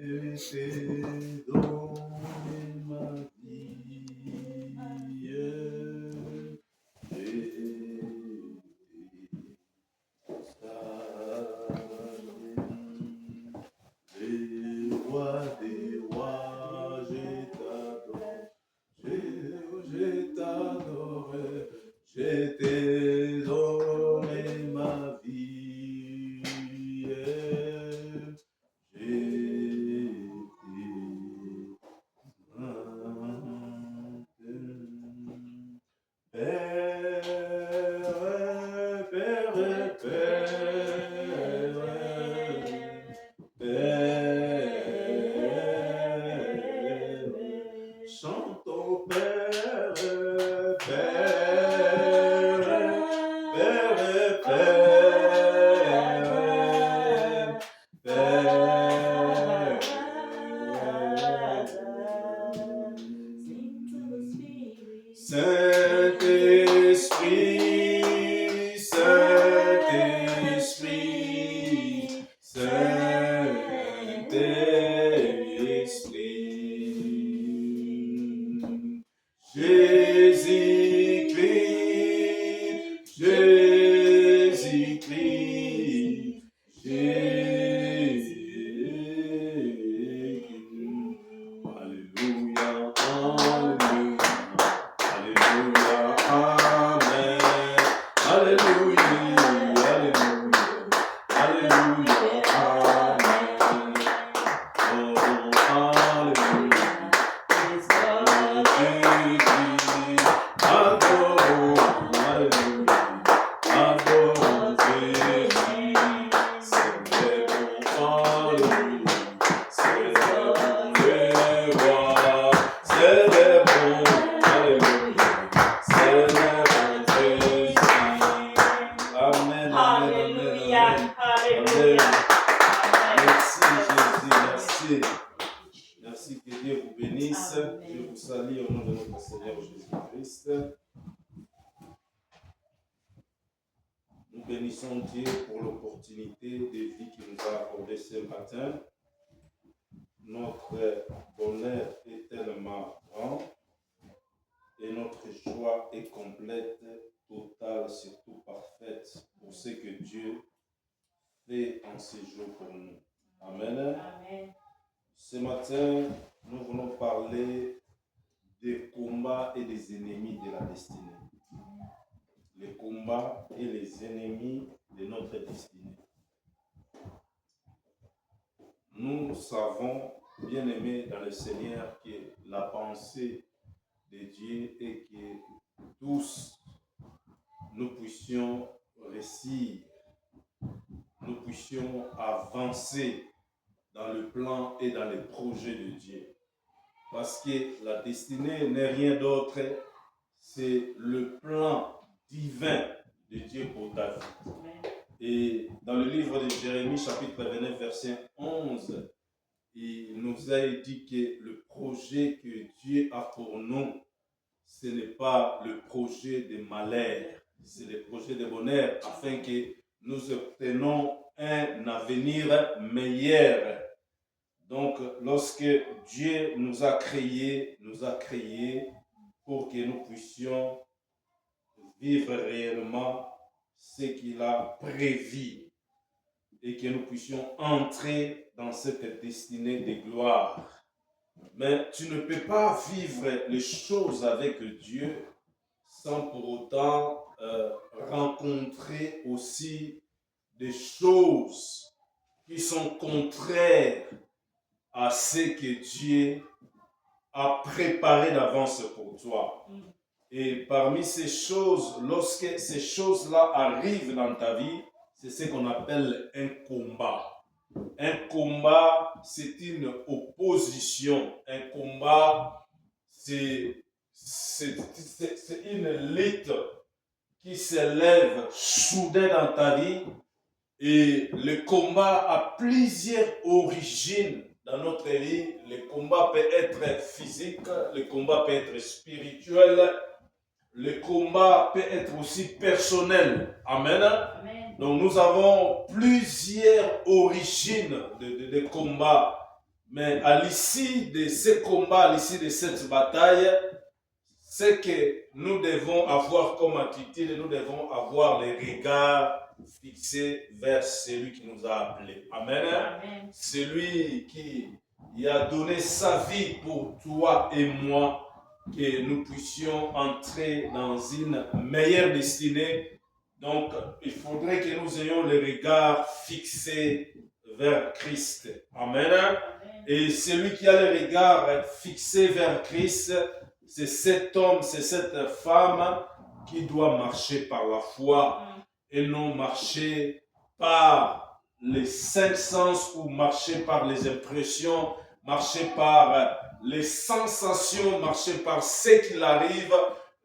t'ai donné ma vie. Les rois des rois, je t'adore, je t'ai donné ma vie. Chante au Père, Saint-Esprit, Saint-Esprit, Saint-Esprit. Jésus-Christ, Jésus-Christ, Jésus-Christ. Alléluia, Alléluia, Alléluia, Amen. Alléluia, Alléluia, Alléluia, Amen. Oh, Alléluia. Merci que Dieu vous bénisse. Amen. Je vous salue au nom de notre Seigneur Jésus-Christ. Nous bénissons Dieu pour l'opportunité de vie qu'il nous a accordée ce matin. Notre bonheur est tellement grand et notre joie est complète, totale, surtout parfaite pour ce que Dieu fait en ce jour pour nous. Amen. Amen. Ce matin, nous voulons parler des combats et des ennemis de la destinée. Les combats et les ennemis de notre destinée. Nous savons, bien aimés dans le Seigneur, que la pensée de Dieu est que tous nous puissions réussir, nous puissions avancer dans le plan et dans les projets de Dieu. Parce que la destinée n'est rien d'autre, c'est le plan divin de Dieu pour ta vie. Et dans le livre de Jérémie, chapitre 29, verset 11, il nous a dit que le projet que Dieu a pour nous, ce n'est pas le projet de malheur, c'est le projet de bonheur, afin que nous obtenions un avenir meilleur. Donc, lorsque Dieu nous a créés pour que nous puissions vivre réellement ce qu'il a prévu et que nous puissions entrer dans cette destinée de gloire. Mais tu ne peux pas vivre les choses avec Dieu sans pour autant rencontrer aussi des choses qui sont contraires à ce que Dieu a préparé d'avance pour toi. Et parmi ces choses, lorsque ces choses-là arrivent dans ta vie, c'est ce qu'on appelle un combat. Un combat, c'est une opposition. Un combat, c'est une lutte qui s'élève soudain dans ta vie. Et le combat a plusieurs origines dans notre vie. Le combat peut être physique, le combat peut être spirituel, le combat peut être aussi personnel. Amen. Amen. Donc nous avons plusieurs origines de combats. Mais à l'issue de ce combat, à l'issue de cette bataille, c'est que nous devons avoir comme attitude, nous devons avoir les regards fixés vers celui qui nous a appelés. Amen. Amen. Celui qui a donné sa vie pour toi et moi, que nous puissions entrer dans une meilleure destinée. Donc, il faudrait que nous ayons les regards fixés vers Christ. Amen. Amen. Et celui qui a les regards fixés vers Christ, c'est cet homme, c'est cette femme qui doit marcher par la foi et non marcher par les cinq sens ou marcher par les impressions, marcher par les sensations, marcher par ce qu'il arrive,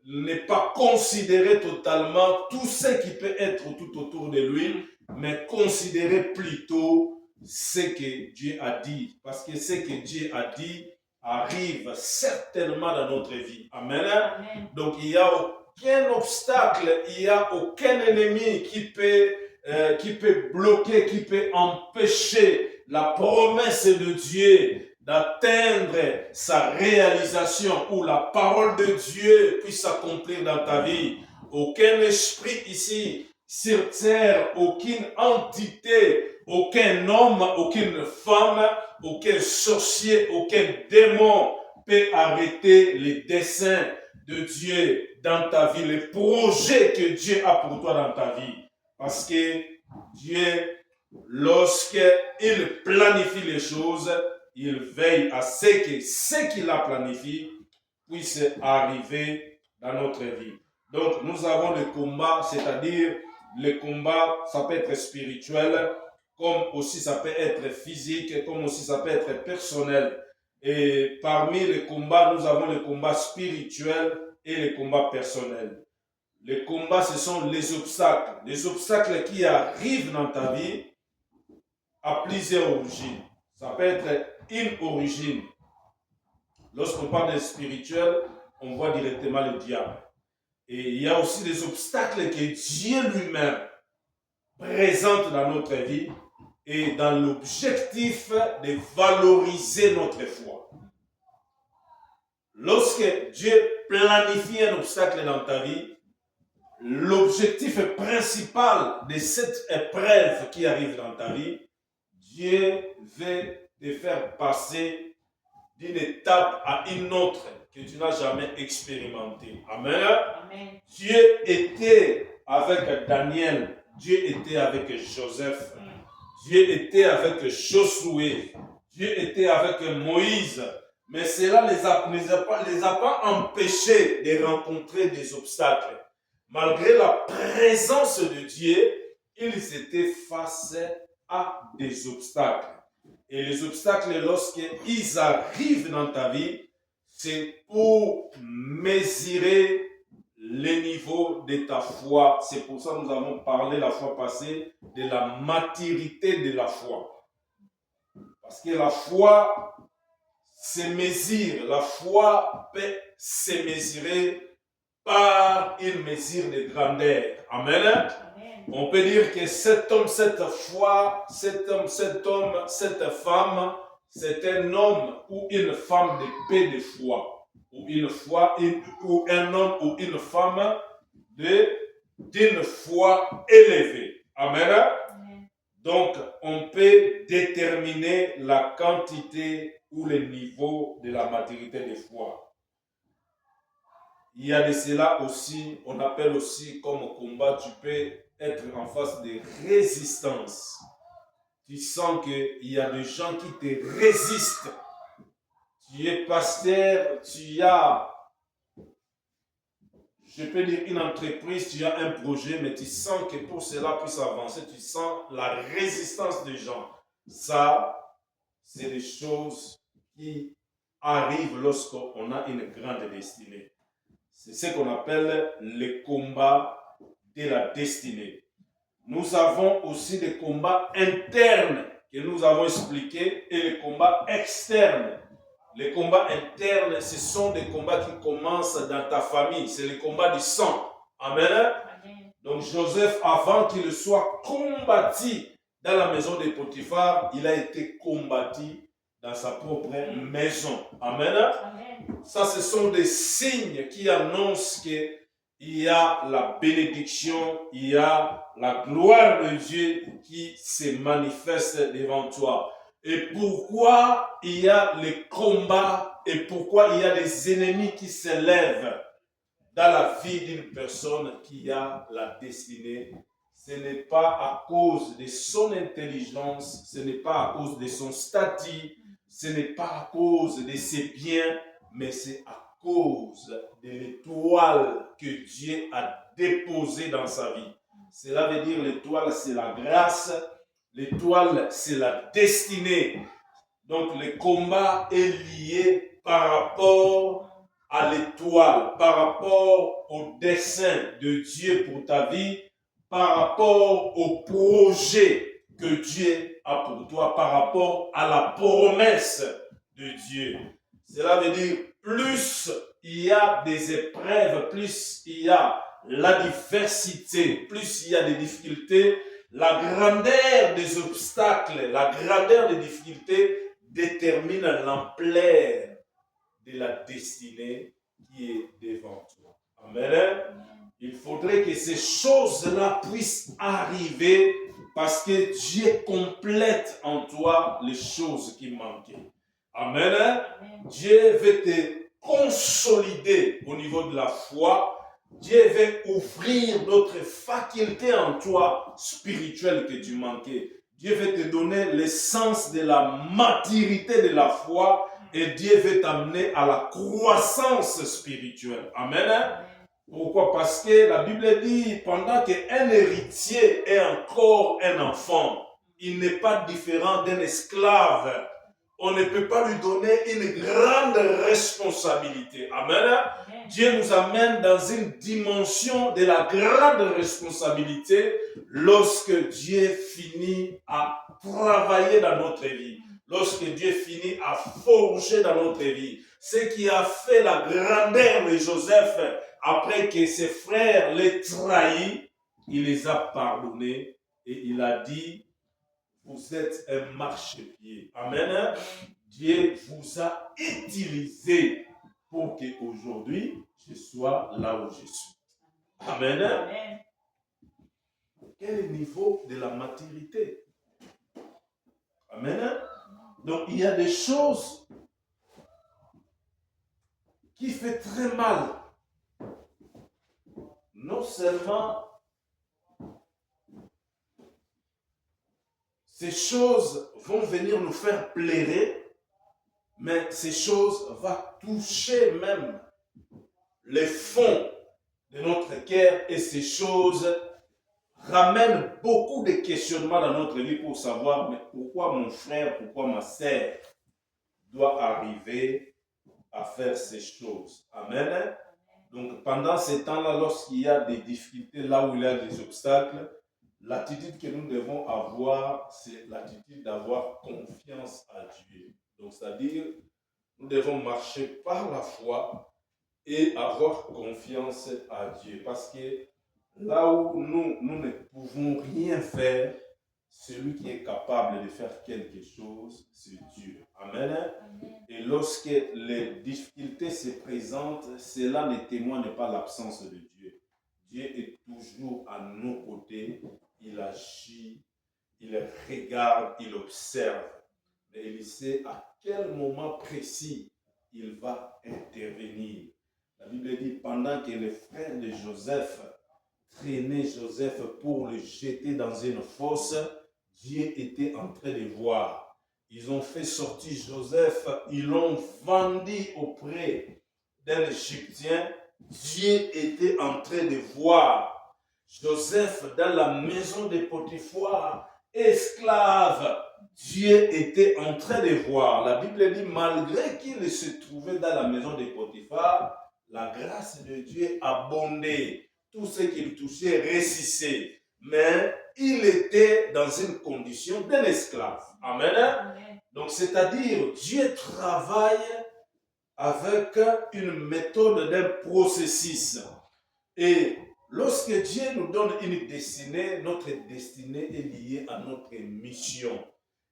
ne pas considérer totalement tout ce qui peut être tout autour de lui, mais considérer plutôt ce que Dieu a dit. Parce que ce que Dieu a dit arrive certainement dans notre vie. Amen. Amen. Donc il n'y a aucun obstacle, il n'y a aucun ennemi qui peut bloquer, qui peut empêcher la promesse de Dieu d'atteindre sa réalisation, ou la parole de Dieu puisse s'accomplir dans ta vie. Aucun esprit ici sur terre, aucune entité, aucun homme, aucune femme, aucun sorcier, aucun démon peut arrêter les desseins de Dieu dans ta vie, les projets que Dieu a pour toi dans ta vie. Parce que Dieu, lorsqu'il planifie les choses, il veille à ce que ce qu'il a planifié puisse arriver dans notre vie. Donc, nous avons le combat, c'est-à-dire le combat, ça peut être spirituel, comme aussi ça peut être physique, comme aussi ça peut être personnel. Et parmi les combats, nous avons le combat spirituel et le combat personnel. Les combats, ce sont les obstacles. Les obstacles qui arrivent dans ta vie à plusieurs origines. Ça peut être une origine. Lorsqu'on parle de spirituel, on voit directement le diable. Et il y a aussi des obstacles que Dieu lui-même présente dans notre vie et dans l'objectif de valoriser notre foi. Lorsque Dieu planifie un obstacle dans ta vie, l'objectif principal de cette épreuve qui arrive dans ta vie, Dieu veut te faire passer d'une étape à une autre que tu n'as jamais expérimentée. Amen. Amen. Dieu était avec Daniel, Dieu était avec Joseph, Dieu était avec Josué, Dieu était avec Moïse, mais cela ne les a pas empêchés de rencontrer des obstacles. Malgré la présence de Dieu, ils étaient face à des obstacles. Et les obstacles, lorsqu'ils arrivent dans ta vie, c'est pour mesurer le niveau de ta foi. C'est pour ça que nous avons parlé la fois passée de la maturité de la foi. Parce que la foi se mesure, la foi peut se mesurer par une mesure de grandeur. Amen. Amen. On peut dire que cet homme, cette foi, cette femme, c'est un homme ou une femme de paix de foi. Ou ou un homme ou une femme d'une foi élevée. Amen. Amen. Donc, on peut déterminer la quantité ou le niveau de la maturité de foi. Il y a de cela aussi, on appelle aussi comme combat, tu peux être en face de résistance. Tu sens qu'il y a des gens qui te résistent. Tu es pasteur, tu as, je peux dire une entreprise, tu as un projet, mais tu sens que pour cela puisse avancer, tu sens la résistance des gens. Ça, c'est des choses qui arrivent lorsqu'on a une grande destinée. C'est ce qu'on appelle le combat de la destinée. Nous avons aussi des combats internes que nous avons expliqués et les combats externes. Les combats internes, ce sont des combats qui commencent dans ta famille. C'est le combat du sang. Amen. Amen. Donc Joseph, avant qu'il soit combattu dans la maison de Potiphar, il a été combattu dans sa propre maison. Amen. Ça, ce sont des signes qui annoncent qu'il y a la bénédiction, il y a la gloire de Dieu qui se manifeste devant toi. Et pourquoi il y a les combats et pourquoi il y a des ennemis qui s'élèvent dans la vie d'une personne qui a la destinée. Ce n'est pas à cause de son intelligence, ce n'est pas à cause de son statut, ce n'est pas à cause de ses biens, mais c'est à cause de l'étoile que Dieu a déposée dans sa vie. Cela veut dire l'étoile, c'est la grâce, l'étoile, c'est la destinée. Donc le combat est lié par rapport à l'étoile, par rapport au dessein de Dieu pour ta vie, par rapport au projet que Dieu a pour toi, par rapport à la promesse de Dieu. Cela veut dire, plus il y a des épreuves, plus il y a la diversité, plus il y a des difficultés, la grandeur des obstacles, la grandeur des difficultés détermine l'ampleur de la destinée qui est devant toi. Amen. Il faudrait que ces choses-là puissent arriver parce que Dieu complète en toi les choses qui manquaient. Amen. Dieu veut te consolider au niveau de la foi. Dieu veut ouvrir d'autres facultés en toi spirituelles que tu manquais. Dieu veut te donner l'essence de la maturité de la foi et Dieu veut t'amener à la croissance spirituelle. Amen. Pourquoi? Parce que la Bible dit, pendant qu'un héritier est encore un enfant, il n'est pas différent d'un esclave. On ne peut pas lui donner une grande responsabilité. Amen. Dieu nous amène dans une dimension de la grande responsabilité lorsque Dieu finit à travailler dans notre vie. Lorsque Dieu finit à forger dans notre vie. Ce qui a fait la grandeur de Joseph après que ses frères l'aient trahi, il les a pardonnés et il a dit, vous êtes un marchepied. Amen. Dieu vous a utilisé pour qu'aujourd'hui, je sois là où je suis. Amen. Amen. Quel est le niveau de la maturité? Amen. Donc, il y a des choses qui font très mal. Non seulement ces choses vont venir nous faire pleurer, mais ces choses vont toucher même les fonds de notre cœur et ces choses ramènent beaucoup de questionnements dans notre vie pour savoir mais pourquoi mon frère, pourquoi ma sœur doit arriver à faire ces choses. Amen. Donc pendant ces temps-là, lorsqu'il y a des difficultés, là où il y a des obstacles, l'attitude que nous devons avoir, c'est l'attitude d'avoir confiance à Dieu. Donc c'est-à-dire, nous devons marcher par la foi et avoir confiance à Dieu. Parce que là où nous ne pouvons rien faire, celui qui est capable de faire quelque chose, c'est Dieu. Amen. Amen. Et lorsque les difficultés se présentent, cela ne témoigne pas l'absence de Dieu. Dieu est toujours à nos côtés. Il agit, il regarde, il observe. Mais il sait à quel moment précis il va intervenir. La Bible dit, pendant que les frères de Joseph traînaient Joseph pour le jeter dans une fosse, Dieu était en train de voir. Ils ont fait sortir Joseph, ils l'ont vendu auprès d'un Égyptien. Dieu était en train de voir Joseph dans la maison de Potiphar, esclave. Dieu était en train de voir. La Bible dit, malgré qu'il se trouvait dans la maison de Potiphar, la grâce de Dieu abondait. Tout ce qu'il touchait réussissait. Mais il était dans une condition d'un esclave. Amen. Amen. Donc, c'est-à-dire, Dieu travaille avec une méthode d'un processus. Et lorsque Dieu nous donne une destinée, notre destinée est liée à notre mission.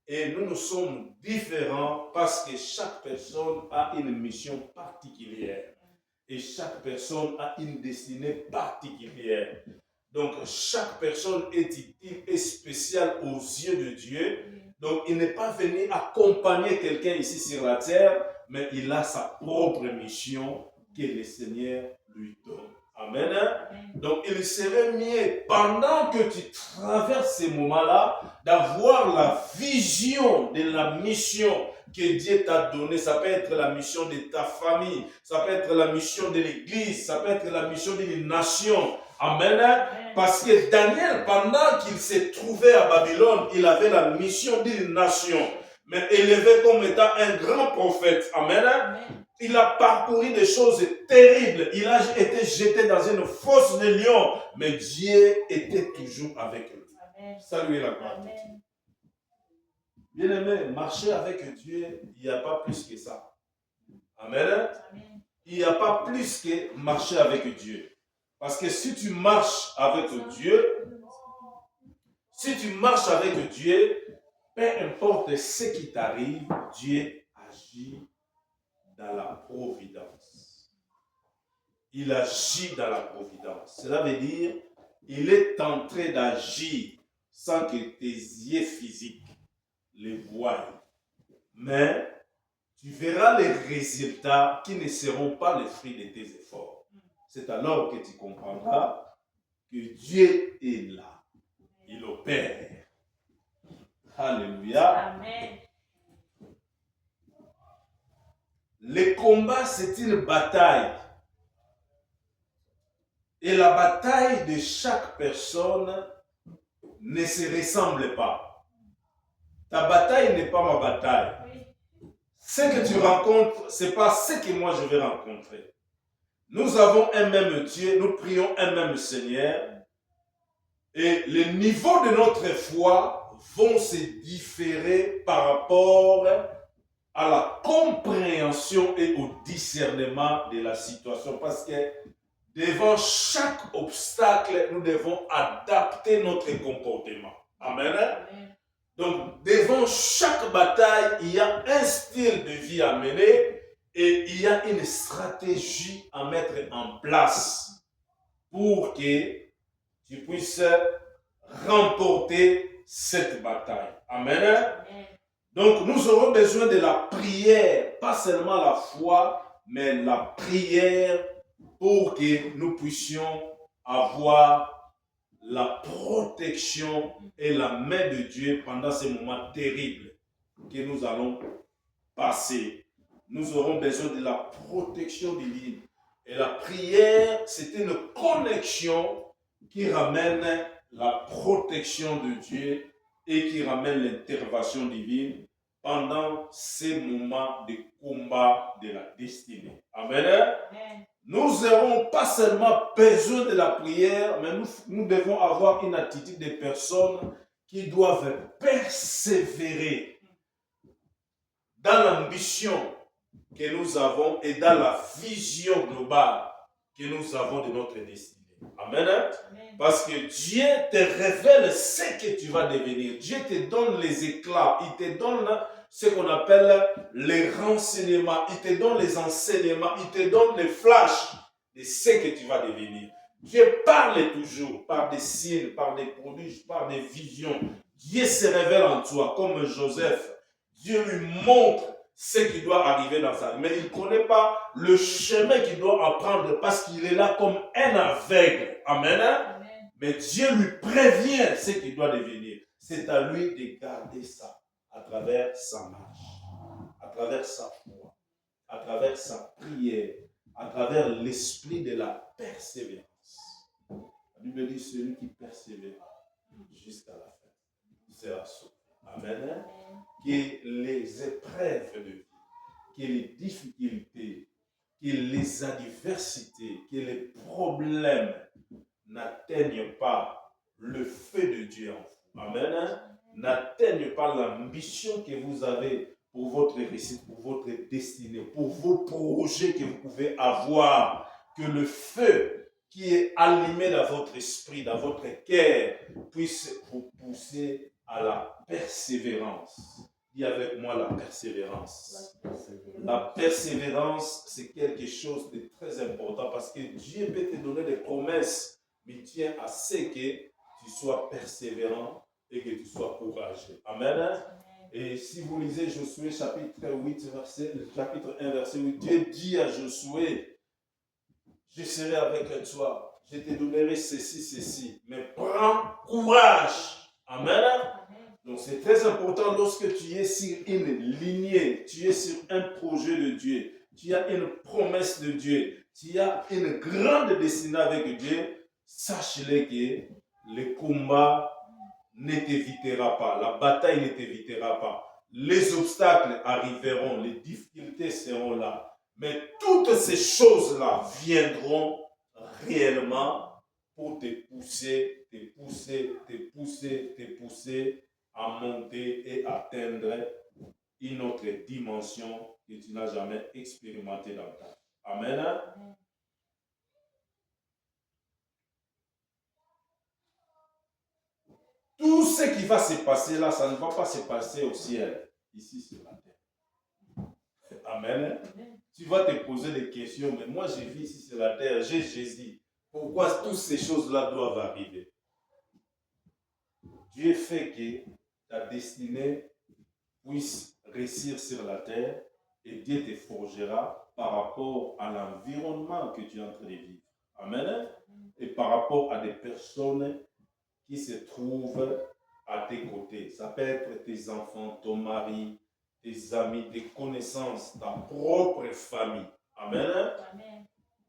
Et nous sommes différents parce que chaque personne a une mission particulière. Et chaque personne a une destinée particulière. Donc, chaque personne est utile et spéciale aux yeux de Dieu. Donc, il n'est pas venu accompagner quelqu'un ici sur la terre, mais il a sa propre mission que le Seigneur lui donne. Amen. Donc, il serait mieux, pendant que tu traverses ces moments-là, d'avoir la vision de la mission que Dieu t'a donnée. Ça peut être la mission de ta famille, ça peut être la mission de l'église, ça peut être la mission d'une nation. Amen. Parce que Daniel, pendant qu'il s'est trouvé à Babylone, il avait la mission d'une nation, mais élevé comme étant un grand prophète. Amen. Il a parcouru des choses terribles. Il a été jeté dans une fosse de lions, mais Dieu était toujours avec lui. Saluez la gloire. Bien aimé, marcher avec Dieu, il n'y a pas plus que ça. Amen. Il n'y a pas plus que marcher avec Dieu. Parce que si tu marches avec Dieu, peu importe ce qui t'arrive, Dieu agit dans la providence. Il agit dans la providence. Cela veut dire, il est en train d'agir sans que tes yeux physiques les voient. Mais tu verras les résultats qui ne seront pas les fruits de tes efforts. C'est alors que tu comprendras que Dieu est là. Il opère. Alléluia. Amen. Le combat, c'est une bataille. Et la bataille de chaque personne ne se ressemble pas. Ta bataille n'est pas ma bataille. Ce que tu rencontres, ce n'est pas ce que moi je vais rencontrer. Nous avons un même Dieu, nous prions un même Seigneur. Et les niveaux de notre foi vont se différer par rapport à la compréhension et au discernement de la situation. Parce que devant chaque obstacle, nous devons adapter notre comportement. Amen. Amen. Donc, devant chaque bataille, il y a un style de vie à mener et il y a une stratégie à mettre en place pour que tu puisses remporter cette bataille. Amen. Amen. Donc, nous aurons besoin de la prière, pas seulement la foi, mais la prière pour que nous puissions avoir la protection et la main de Dieu pendant ces moments terribles que nous allons passer. Nous aurons besoin de la protection divine. Et la prière, c'est une connexion qui ramène la protection de Dieu et qui ramène l'intervention divine pendant ces moments de combat de la destinée. Amen. Amen. Nous n'aurons pas seulement besoin de la prière, mais nous devons avoir une attitude de personnes qui doivent persévérer dans l'ambition que nous avons et dans la vision globale que nous avons de notre destinée. Amen. Amen. Parce que Dieu te révèle ce que tu vas devenir. Dieu te donne les éclats, il te donne ce qu'on appelle les renseignements, il te donne les enseignements, il te donne les flashs de ce que tu vas devenir. Dieu parle toujours par des signes, par des prodiges, par des visions. Dieu se révèle en toi comme Joseph. Dieu lui montre ce qui doit arriver dans sa vie. Mais il ne connaît pas le chemin qu'il doit apprendre parce qu'il est là comme un aveugle. Amen. Amen. Mais Dieu lui prévient ce qu'il doit devenir. C'est à lui de garder ça à travers sa marche, à travers sa foi, à travers sa prière, à travers l'esprit de la persévérance. La Bible dit celui qui persévère jusqu'à la fin sera sauvé. Amen. Que les épreuves de vie, que les difficultés, que les adversités, que les problèmes n'atteignent pas le feu de Dieu en vous. Amen. N'atteignent pas l'ambition que vous avez pour votre réussite, pour votre destinée, pour vos projets que vous pouvez avoir. Que le feu qui est allumé dans votre esprit, dans votre cœur, puisse vous pousser à la persévérance. Dis avec moi la persévérance. La persévérance, c'est quelque chose de très important parce que Dieu peut te donner des promesses, mais tient à ce que tu sois persévérant et que tu sois courageux. Amen. Et si vous lisez Josué chapitre 8, chapitre 1, verset 8, Dieu dit à Josué, je serai avec toi, je te donnerai ceci, mais prends courage. Amen. Donc c'est très important lorsque tu es sur une lignée, tu es sur un projet de Dieu, tu as une promesse de Dieu, tu as une grande destinée avec Dieu, sache-le que le combat ne t'évitera pas, la bataille ne t'évitera pas. Les obstacles arriveront, les difficultés seront là, mais toutes ces choses-là viendront réellement pour te pousser à monter et atteindre une autre dimension que tu n'as jamais expérimentée dans ta vie. Amen. Amen. Tout ce qui va se passer là, ça ne va pas se passer au ciel, ici sur la terre. Amen. Amen. Tu vas te poser des questions, mais moi je vis ici sur la terre, j'ai Jésus. Pourquoi toutes ces choses-là doivent arriver? Dieu fait que ta destinée puisse réussir sur la terre et Dieu te forgera par rapport à l'environnement que tu es en train de vivre. Amen. Et par rapport à des personnes qui se trouvent à tes côtés. Ça peut être tes enfants, ton mari, tes amis, tes connaissances, ta propre famille. Amen. Amen.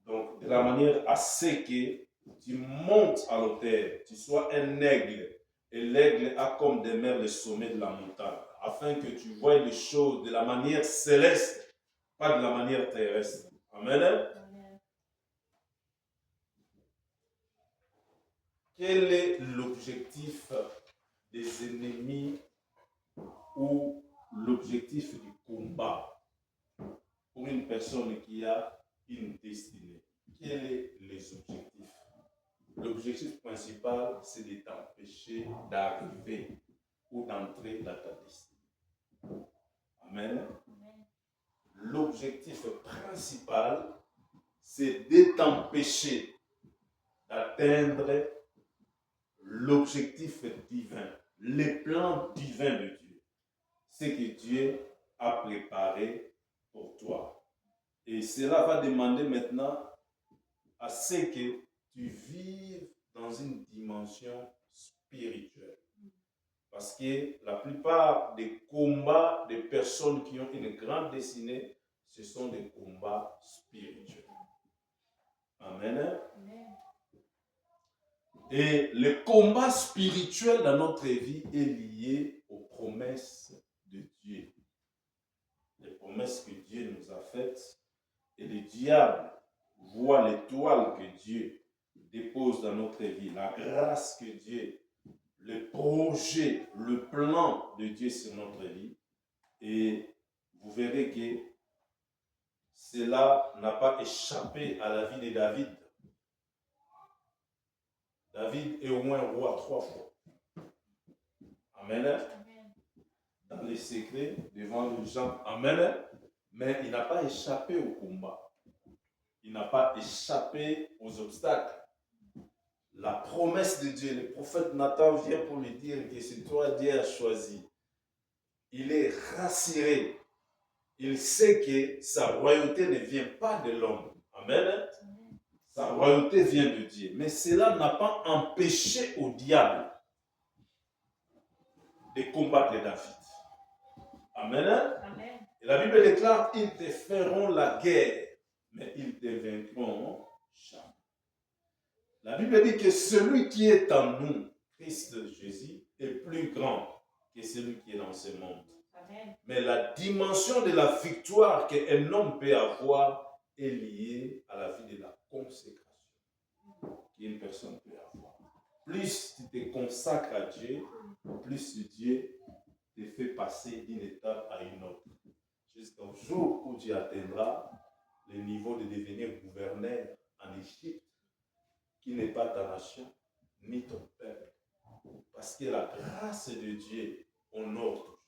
Donc, de la manière à ce que tu montes à l'autel, tu sois un aigle. Et l'aigle a comme demeure le sommet de la montagne, afin que tu voies les choses de la manière céleste, pas de la manière terrestre. Amen. Amen. Quel est l'objectif des ennemis ou l'objectif du combat pour une personne qui a une destinée? Quels sont les objectifs? L'objectif principal, c'est de t'empêcher d'arriver ou d'entrer dans ta destinée. Amen. L'objectif principal, c'est de t'empêcher d'atteindre l'objectif divin, le plan divin de Dieu, ce que Dieu a préparé pour toi. Et cela va demander maintenant à ce que tu vives dans une dimension spirituelle. Parce que la plupart des combats des personnes qui ont une grande destinée, ce sont des combats spirituels. Amen. Amen. Et le combat spirituel dans notre vie est lié aux promesses de Dieu. Les promesses que Dieu nous a faites. Et le diable voit l'étoile que Dieu dépose dans notre vie, la grâce que Dieu, le projet, le plan de Dieu sur notre vie. Et vous verrez que cela n'a pas échappé à la vie de David. David est au moins roi 3 fois. Amen. Amen. Dans les secrets, devant les gens. Amen. Mais il n'a pas échappé au combat. Il n'a pas échappé aux obstacles. La promesse de Dieu, le prophète Nathan vient pour lui dire que c'est toi Dieu a choisi. Il est rassuré. Il sait que sa royauté ne vient pas de l'homme. Amen. Sa royauté vient de Dieu. Mais cela n'a pas empêché au diable de combattre David. Amen. Amen. Et la Bible déclare, ils te feront la guerre, mais ils te vaincront jamais. La Bible dit que celui qui est en nous, Christ Jésus, est plus grand que celui qui est dans ce monde. Amen. Mais la dimension de la victoire qu'un homme peut avoir est liée à la vie de la consécration qu'une personne peut avoir. Plus tu te consacres à Dieu, plus Dieu te fait passer d'une étape à une autre. Jusqu'au jour où tu atteindras le niveau de devenir gouverneur en Égypte, qui n'est pas ta nation, ni ton peuple. Parce que la grâce de Dieu honore toujours.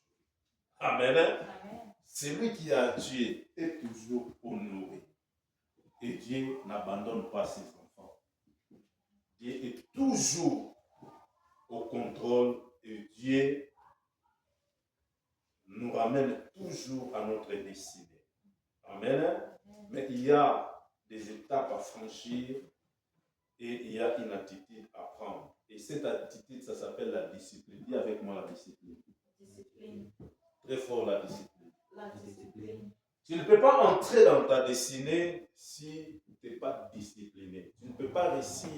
Amen. Amen. Celui qui a Dieu est toujours honoré. Et Dieu n'abandonne pas ses enfants. Dieu est toujours au contrôle et Dieu nous ramène toujours à notre destinée. Amen. Mais il y a des étapes à franchir et il y a une attitude à prendre. Et cette attitude, ça s'appelle la discipline. Dis avec moi la discipline. Discipline. Très fort la discipline. La discipline. Tu ne peux pas entrer dans ta destinée si tu n'es pas discipliné. Tu ne peux pas réussir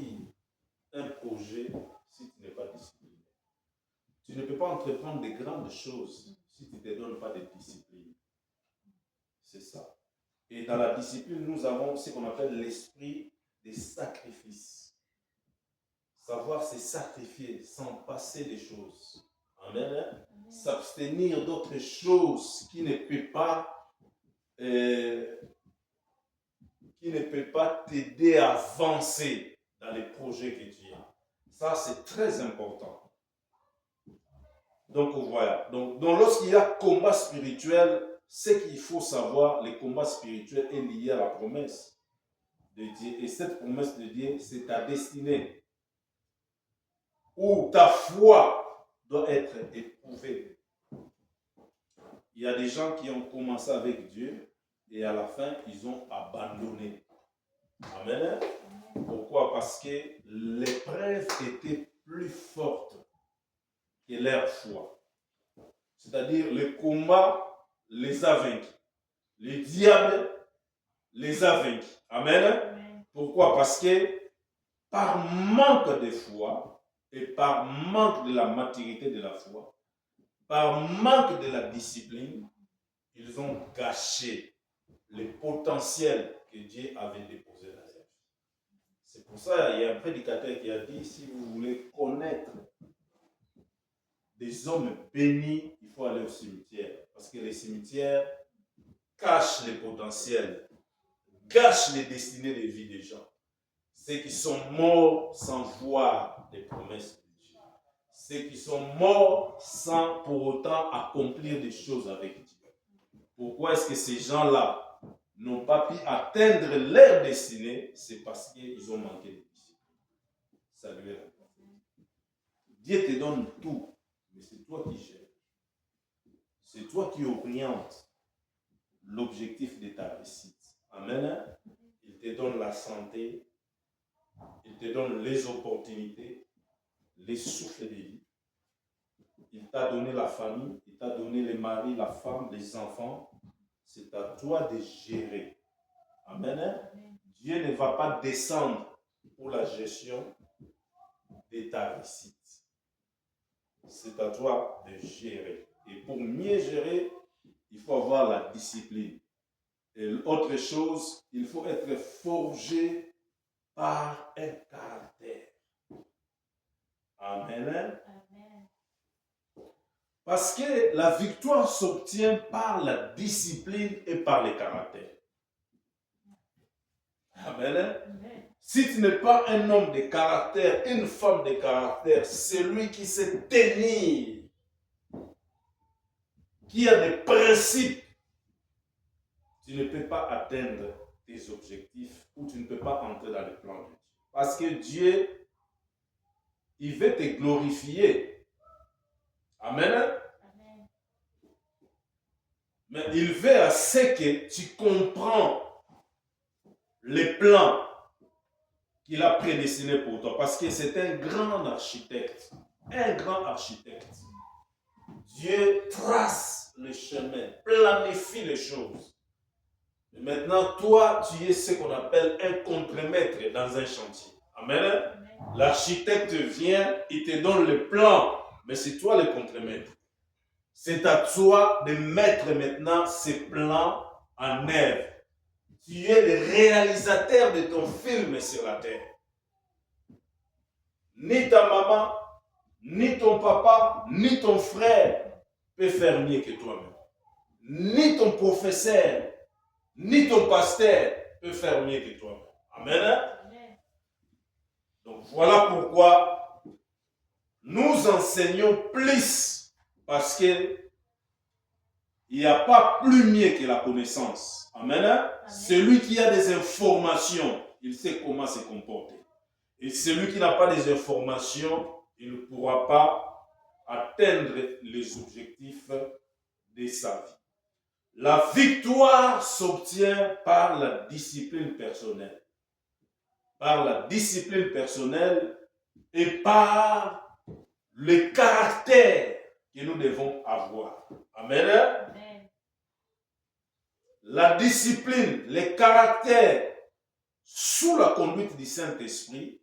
un projet si tu n'es pas discipliné. Tu ne peux pas entreprendre de grandes choses si tu ne te donnes pas de discipline. C'est ça. Et dans la discipline, nous avons ce qu'on appelle l'esprit des sacrifices. Savoir se sacrifier sans passer des choses. Amen. S'abstenir d'autres choses qui ne peut pas t'aider à avancer dans les projets que tu as. Ça, c'est très important. Donc, voilà. Donc lorsqu'il y a combat spirituel, ce qu'il faut savoir, le combat spirituel est lié à la promesse de Dieu. Et cette promesse de Dieu, c'est ta destinée. Où ta foi doit être éprouvée. Il y a des gens qui ont commencé avec Dieu et à la fin, ils ont abandonné. Amen. Pourquoi? Parce que l'épreuve était plus forte que leur foi. C'est-à-dire, le combat les a vaincus. Le diable les a vaincus. Amen. Amen. Pourquoi? Parce que par manque de foi et par manque de la maturité de la foi, par manque de la discipline, ils ont gâché le potentiel que Dieu avait déposé dans leur vie. C'est pour ça qu'il y a un prédicateur qui a dit, si vous voulez connaître des hommes bénis, il faut aller au cimetière. Parce que les cimetières cachent les potentiels, gâchent les destinées de vie des gens. Ceux qui sont morts sans voir les promesses de Dieu. Ceux qui sont morts sans pour autant accomplir des choses avec Dieu. Pourquoi est-ce que ces gens-là n'ont pas pu atteindre leur destinée? C'est parce qu'ils ont manqué de discipline. Salut. Dieu te donne tout, mais c'est toi qui gères. C'est toi qui orientes l'objectif de ta réussite. Amen. Il te donne la santé, il te donne les opportunités, les souffles de vie. Il t'a donné la famille, il t'a donné les maris, la femme, les enfants. C'est à toi de gérer. Amen. Dieu ne va pas descendre pour la gestion de ta réussite. C'est à toi de gérer. Et pour mieux gérer, il faut avoir la discipline. Et autre chose, il faut être forgé par un caractère. Amen. Amen. Parce que la victoire s'obtient par la discipline et par le caractère. Amen. Amen. Si tu n'es pas un homme de caractère, une femme de caractère, celui qui sait tenir, qui a des principes, tu ne peux pas atteindre tes objectifs ou tu ne peux pas entrer dans le plan de Dieu. Parce que Dieu, il veut te glorifier. Amen. Amen. Mais il veut à ce que tu comprends les plans qu'il a prédestinés pour toi. Parce que c'est un grand architecte. Un grand architecte. Dieu trace le chemin, planifie les choses. Et maintenant, toi, tu es ce qu'on appelle un contremaître dans un chantier. Amen. Amen. L'architecte vient, il te donne le plan, mais c'est toi le contremaître. C'est à toi de mettre maintenant ces plans en œuvre. Tu es le réalisateur de ton film sur la terre. Ni ta maman, ni ton papa, ni ton frère peut faire mieux que toi-même. Ni ton professeur, ni ton pasteur peut faire mieux que toi-même. Amen. Amen. Donc voilà pourquoi nous enseignons plus parce que il n'y a pas plus mieux que la connaissance. Amen. Amen. Celui qui a des informations, il sait comment se comporter. Et celui qui n'a pas des informations, il ne pourra pas atteindre les objectifs de sa vie. La victoire s'obtient par la discipline personnelle. Par la discipline personnelle et par le caractère que nous devons avoir. Amen. Amen. La discipline, le caractère sous la conduite du Saint-Esprit,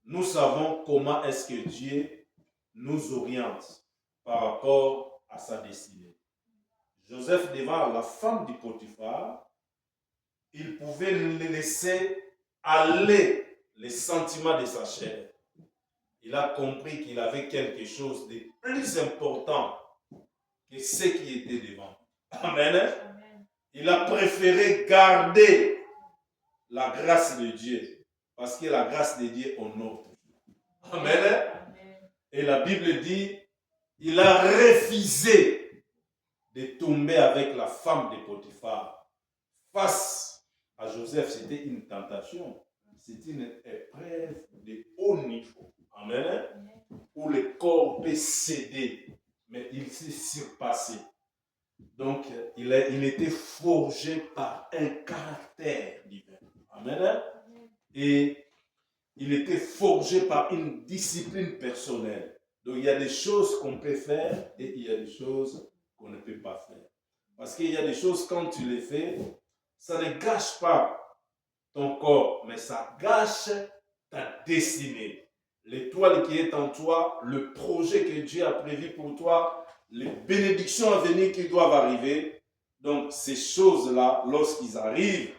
nous savons comment est-ce que Dieu nous oriente par rapport à sa destinée. Joseph, devant la femme du Potiphar, il pouvait laisser aller les sentiments de sa chair. Il a compris qu'il avait quelque chose de plus important que ce qui était devant. Amen. Amen. Il a préféré garder la grâce de Dieu parce que la grâce de Dieu honore. Amen. Amen. Et la Bible dit, il a refusé de tomber avec la femme de Potiphar. Face à Joseph, c'était une tentation. C'était une épreuve de haut niveau. Amen. Où le corps peut céder, mais il s'est surpassé. Donc, il était forgé par un caractère divin. Amen. Et il était forgé par une discipline personnelle. Donc, il y a des choses qu'on peut faire et il y a des choses qu'on ne peut pas faire. Parce qu'il y a des choses, quand tu les fais, ça ne gâche pas ton corps, mais ça gâche ta destinée. L'étoile qui est en toi, le projet que Dieu a prévu pour toi, les bénédictions à venir qui doivent arriver. Donc, ces choses-là, lorsqu'ils arrivent,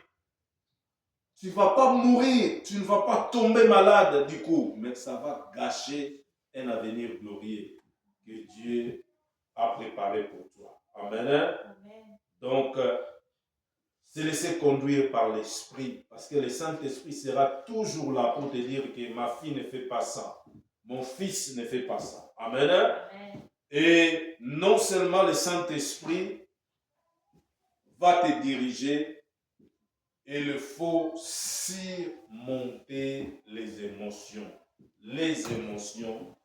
tu ne vas pas mourir, tu ne vas pas tomber malade du coup, mais ça va gâcher un avenir glorieux que Dieu a préparé pour toi. Amen. Amen. Donc, se laisser conduire par l'Esprit, parce que le Saint-Esprit sera toujours là pour te dire que ma fille ne fait pas ça, mon fils ne fait pas ça. Amen. Amen. Et non seulement le Saint-Esprit va te diriger, il faut surmonter les émotions. Les émotions,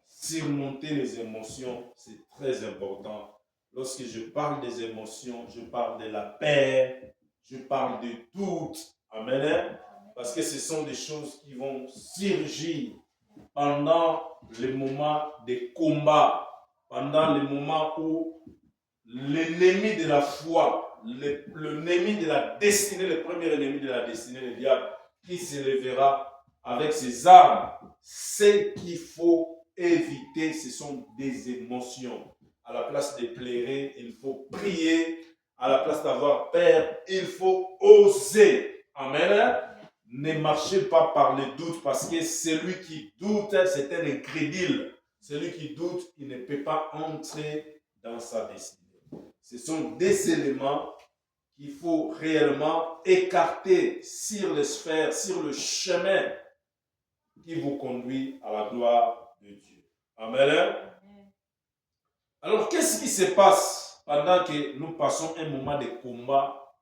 surmonter les émotions, c'est très important. Lorsque je parle des émotions, je parle de la paix, je parle de tout. Amen. Parce que ce sont des choses qui vont surgir pendant les moments de combat, pendant les moments où l'ennemi de la foi, l'ennemi de la destinée, le premier ennemi de la destinée, le diable, qui se lèvera avec ses armes. Ce qu'il faut éviter, ce sont des émotions. À la place de pleurer, il faut prier. À la place d'avoir peur, il faut oser. Amen. Ne marchez pas par le doute, parce que celui qui doute, c'est un incrédule. Celui qui doute, il ne peut pas entrer dans sa destinée. Ce sont des éléments qu'il faut réellement écarter sur les sphères, sur le chemin qui vous conduit à la gloire de Dieu. Amen. Alors, qu'est-ce qui se passe pendant que nous passons un moment de combat,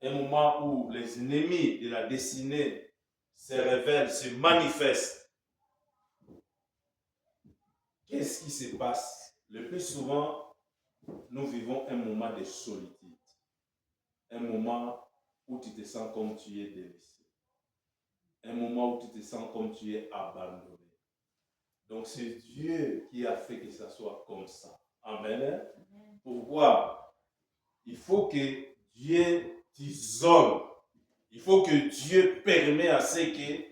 un moment où les ennemis de la destinée se révèlent, se manifestent? Qu'est-ce qui se passe? Le plus souvent, nous vivons un moment de solitude. Un moment où tu te sens comme tu es délaissé. Un moment où tu te sens comme tu es abandonné. Donc c'est Dieu qui a fait que ça soit comme ça. Amen. Pourquoi? Il faut que Dieu t'isole. Il faut que Dieu permette à ce que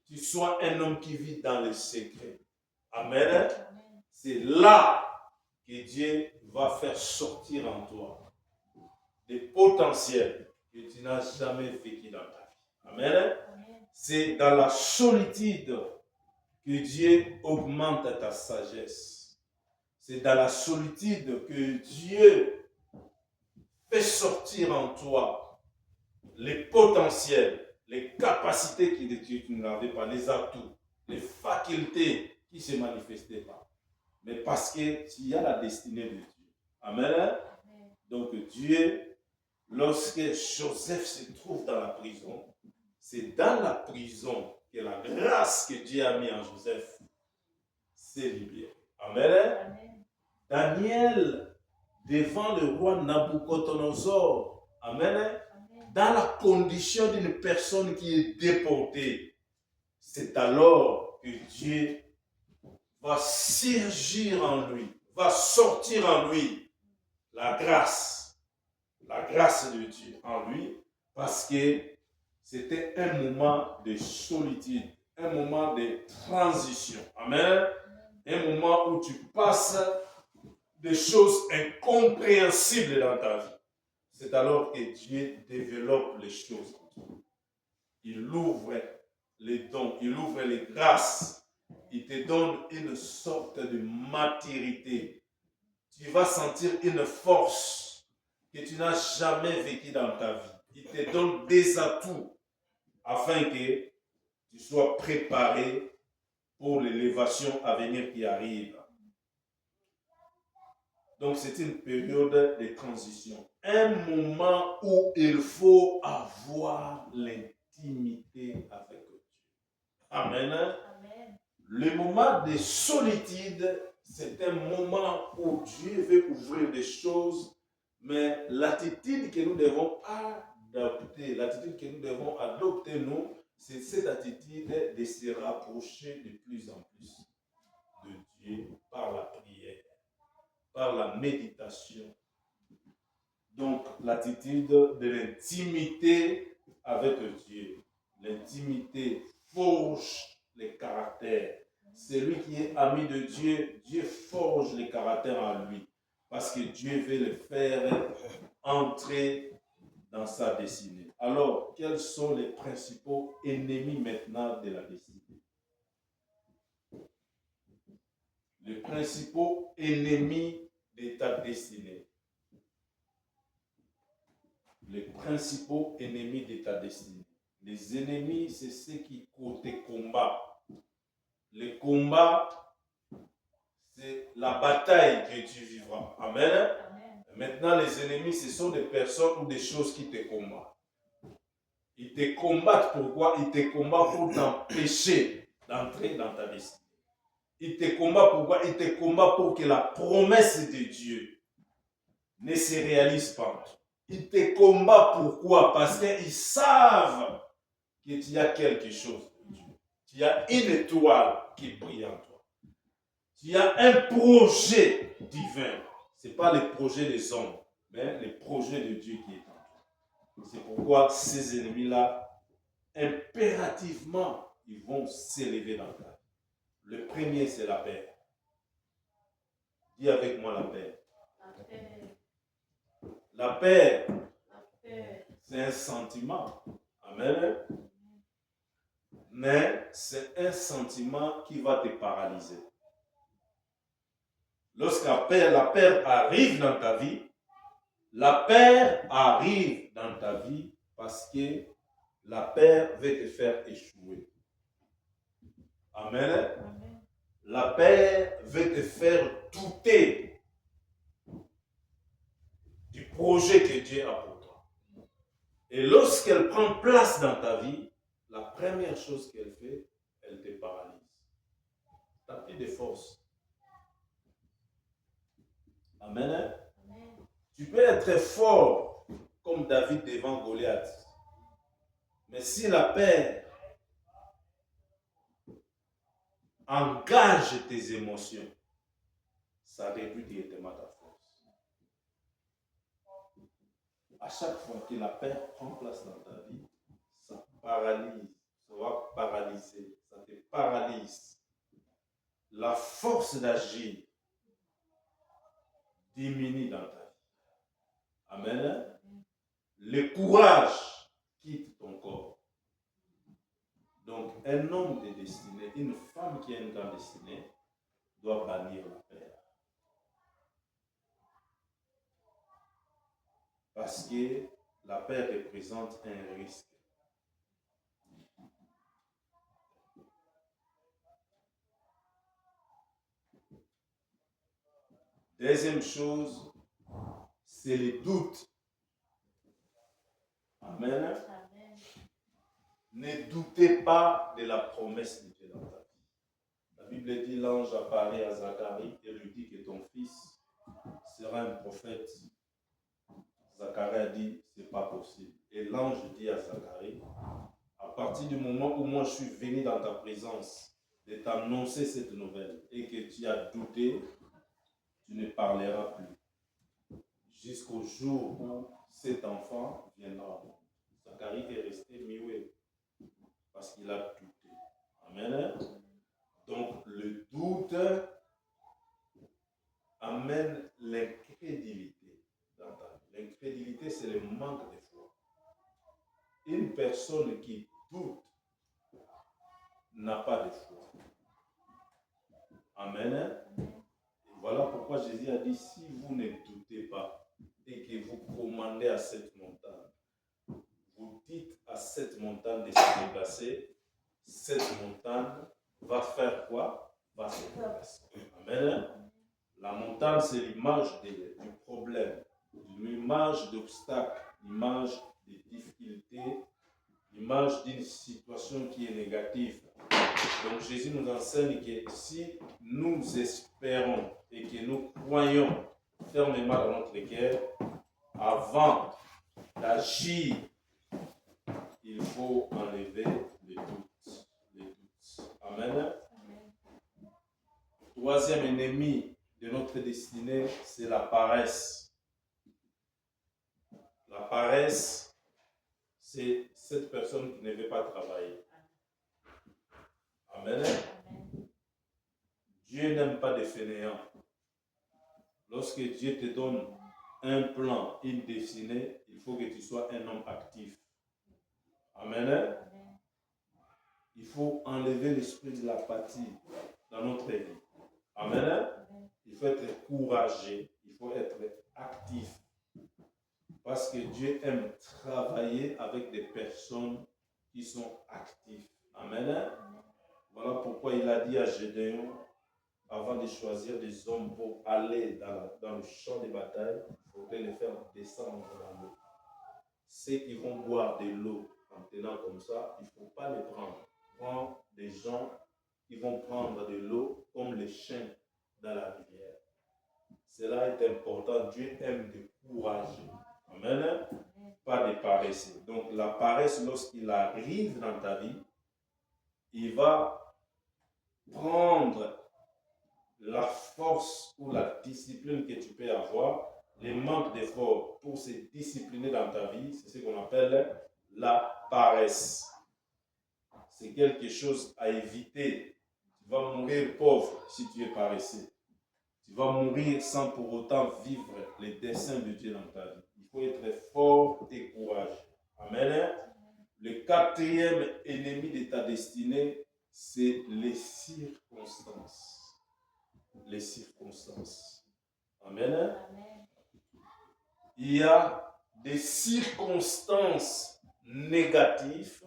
tu sois un homme qui vit dans le secret. Amen. C'est là que Dieu va faire sortir en toi des potentiels que tu n'as jamais vécu dans ta vie. Amen. C'est dans la solitude que Dieu augmente ta sagesse. C'est dans la solitude que Dieu fait sortir en toi les potentiels, les capacités que tu n'avais pas, les atouts, les facultés qui ne se manifestaient pas. Mais parce qu'il y a la destinée de Dieu. Amen. Donc Dieu, lorsque Joseph se trouve dans la prison, c'est dans la prison que la grâce que Dieu a mis en Joseph s'est libérée. Amen. Daniel, devant le roi Nabucodonosor, amen, dans la condition d'une personne qui est déportée, c'est alors que Dieu va surgir en lui, va sortir en lui la grâce de Dieu en lui, parce que c'était un moment de solitude, un moment de transition. Amen. Un moment où tu passes des choses incompréhensibles dans ta vie. C'est alors que Dieu développe les choses. Il ouvre les dons, il ouvre les grâces. Il te donne une sorte de maturité. Tu vas sentir une force que tu n'as jamais vécue dans ta vie. Il te donne des atouts afin que tu sois préparé pour l'élévation à venir qui arrive. Donc c'est une période de transition. Un moment où il faut avoir l'intimité avec Dieu. Amen. Amen. Le moment de solitude, c'est un moment où Dieu veut ouvrir des choses, mais l'attitude que nous devons adopter, nous, c'est cette attitude de se rapprocher de plus en plus de Dieu par la prière, par la méditation. Donc, l'attitude de l'intimité avec Dieu. L'intimité forge les caractères. Celui qui est ami de Dieu, Dieu forge les caractères en lui. Parce que Dieu veut le faire entrer dans sa destinée. Alors, quels sont les principaux ennemis maintenant de la destinée? Les principaux ennemis de ta destinée. Les principaux ennemis de ta destinée. Les ennemis, c'est ceux qui te combattent. Les combats, c'est la bataille que tu vivras. Amen. Amen. Maintenant, les ennemis, ce sont des personnes ou des choses qui te combattent. Ils te combattent pourquoi? Ils te combattent pour t'empêcher d'entrer dans ta destinée. Ils te combattent pourquoi? Ils te combattent pour que la promesse de Dieu ne se réalise pas. Ils te combattent pourquoi? Parce qu'ils savent que tu as quelque chose de Dieu. Tu as une étoile qui brille en toi. Tu as un projet divin. Ce n'est pas le projet des hommes, mais le projet de Dieu qui est en toi. C'est pourquoi ces ennemis-là, impérativement, ils vont s'élever dans ta vie. Le premier, c'est la paix. Dis avec moi la paix. La paix. La paix, La paix. c'est un sentiment. Amen. Mais c'est un sentiment qui va te paralyser. Lorsque la paix arrive dans ta vie, la paix arrive dans ta vie parce que la paix veut te faire échouer. Amen. Amen. La paix veut te faire douter du projet que Dieu a pour toi. Et lorsqu'elle prend place dans ta vie, la première chose qu'elle fait, elle te paralyse. Tu n'as plus de force. Amen. Amen. Tu peux être fort comme David devant Goliath. Mais si la paix engage tes émotions, ça réduit directement ta force. À chaque fois que la paix prend place dans ta vie, ça paralyse, ça va paralyser, ça te paralyse. La force d'agir diminue dans ta vie. Amen. Le courage quitte ton corps. Donc, un homme de destinée, une femme qui a une grande destinée, doit bannir la paix. Parce que la paix représente un risque. Deuxième chose, c'est le doute. Amen. Amen. Ne doutez pas de la promesse de Dieu dans ta vie. La Bible dit, l'ange apparaît à Zacharie et lui dit que ton fils sera un prophète. Zacharie a dit, c'est pas possible. Et l'ange dit à Zacharie, à partir du moment où moi je suis venu dans ta présence, de t'annoncer cette nouvelle et que tu as douté, tu ne parleras plus. Jusqu'au jour où cet enfant viendra au monde. Zacharie est resté muet parce qu'il a douté. Amen. Donc le doute amène l'incrédulité dans ta vie. L'incrédulité, c'est le manque de foi. Une personne qui doute n'a pas de foi. Amen. Et voilà pourquoi Jésus a dit, si vous ne doutez pas et que vous commandez à cette montagne, vous dites à cette montagne de se déplacer, cette montagne va faire quoi? Va se déplacer. Amen. La montagne, c'est l'image du problème, l'image d'obstacle, l'image des difficultés, l'image d'une situation qui est négative. Donc Jésus nous enseigne que si nous espérons et que nous croyons fermement dans notre cœur, avant d'agir, il faut enlever les doutes. Amen. Troisième ennemi de notre destinée, c'est la paresse. La paresse, c'est cette personne qui ne veut pas travailler. Amen. Dieu n'aime pas des fainéants. Lorsque Dieu te donne un plan, une destinée, il faut que tu sois un homme actif. Amen. Il faut enlever l'esprit de l'apathie dans notre vie. Amen. Il faut être courageux, il faut être actif. Parce que Dieu aime travailler avec des personnes qui sont actives. Amen. Voilà pourquoi il a dit à Gédéon, avant de choisir des hommes pour aller dans le champ de bataille, il faudrait les faire descendre dans l'eau. Ceux qui vont boire de l'eau en tenant comme ça, il ne faut pas les prendre. Prends des gens qui vont prendre de l'eau comme les chiens dans la rivière. Cela est important. Dieu aime des courageux. Amen. Pas des paresseux. Donc la paresse, lorsqu'il arrive dans ta vie, il va prendre la force ou la discipline que tu peux avoir, le manque d'effort pour se discipliner dans ta vie, c'est ce qu'on appelle la paresse. C'est quelque chose à éviter. Tu vas mourir pauvre si tu es paresseux. Tu vas mourir sans pour autant vivre les desseins de Dieu dans ta vie. Il faut être fort et courageux. Amen. Le quatrième ennemi de ta destinée, c'est les circonstances. Les circonstances. Amen. Amen. Il y a des circonstances négatives,